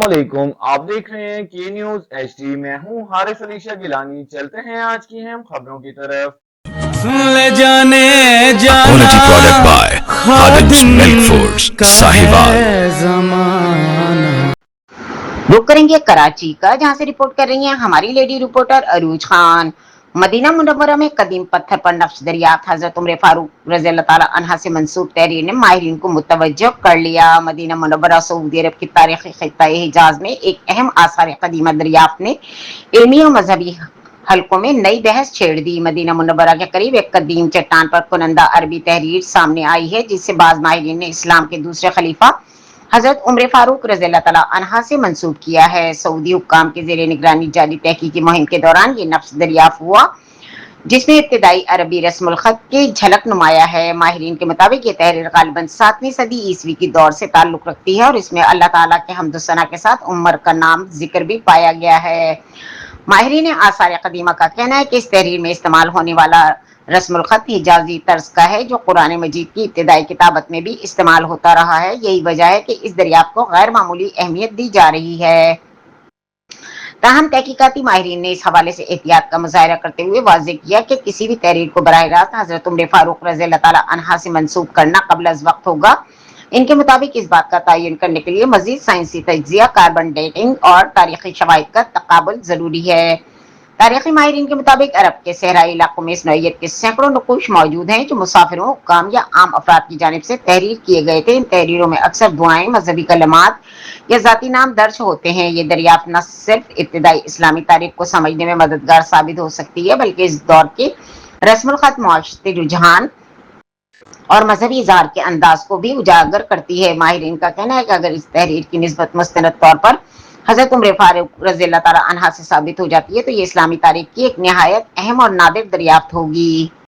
अस्सलामुअलैकुम। आप देख रहे हैं के न्यूज एचडी। मैं हूं हारिस अलीशा गिलानी। चलते हैं आज की अहम खबरों की तरफ। ले जाने जाना Quality product by Khadim's Milk Foods, का Sahiwal. है जमाना। रुक करेंगे कराची का, जहां से रिपोर्ट कर रही हैं हमारी लेडी रिपोर्टर अरूज खान। मदीना मुनव्वरा में कदीम पत्थर पर नफ्स दरियाफ्त हजरत उम्र फारूक रज़ी अल्लाह ताला अन्हा से मंसूब तहरीर ने माहिरीन को मुतवज्जो कर लिया। मदीना मुनव्वरा सऊदी अरब की तारीखी खित्ता हिजाज में एक अहम आसार कदीमा दरियाफ्त ने इल्मी और मजहबी हलकों में नई बहस छेड़ दी। मदीना मुनव्वरा के करीब एक कदीम चट्टान पर कुनंदा अरबी तहरीर सामने आई है, जिससे बाज माहिरीन ने इस्लाम के दूसरे खलीफा हजरत उम्र फारूक रज़ी अल्लाह ताला अन्हा से मंसूब किया है। सऊदी हुक्काम के जेर निगरानी जारी तहकीकी मुहिम के दौरान ये नफ्स दरियाफ्त हुआ, जिसमें इब्तिदाई अरबी रस्मुल खत की झलक नुमाया है। माहिरीन के मुताबिक ये तहरीर गालिबन 7वीं सदी ईस्वी की दौर से ताल्लुक रखती है और इसमें अल्लाह ताला के हम्दुसना के साथ उमर का नाम जिक्र भी पाया गया है। माहिरीन आसार कदीमा का कहना है कि इस तहरीर में इस्तेमाल होने वाला रस्मुल खत हिजाजी तर्ज का है, जो कुरान मजीद की इब्तिदाई किताबत में भी इस्तेमाल होता रहा है। यही वजह है कि इस दरियाफ्त को गैर मामूली अहमियत दी जा रही है। ताहम तहकीकाती माहिरीन ने इस हवाले से एहतियात का मुजाहरा करते हुए वाज़ेह किया कि किसी भी तहरीर को बराह रास्त हजरत उम्र फारूक रज़ी अल्लाह ताला अन्हा से मंसूब करना कबल अज़ वक्त होगा। इनके मुताबिक इस बात का तयन करने के लिए मजीद साइंसी तज्जिया, कार्बन डेटिंग और तारीखी शवाहिद का तकाबुल जरूरी है। तारीखी माहिरीन के मुताबिक अरब के सहराई इलाकों में इस नौइयत के सैकड़ों नकुश मौजूद हैं, जो मुसाफिरों, हुक्काम या आम अफराद की जानिब से तहरीर किए गए थे। इन तहरीरों में अक्सर दुआएं, मजहबी कलमात या जाती नाम दर्ज होते हैं। ये दरियाफ्त न सिर्फ इब्तिदाई इस्लामी तारीख को समझने में मददगार साबित हो सकती है, बल्कि इस दौर के रस्मुल खत, मुआशरती रुझान और मजहबी इज़हार के अंदाज को भी उजागर करती है। माहिरीन का कहना है कि अगर इस तहरीर की निस्बत मुस्तनद तौर पर हजरत उम्र फारूक रज़ी अल्लाह ताला अन्हा से साबित हो जाती है, तो ये इस्लामी तारीख की एक निहायत अहम और नादिर दरियाफ्त होगी।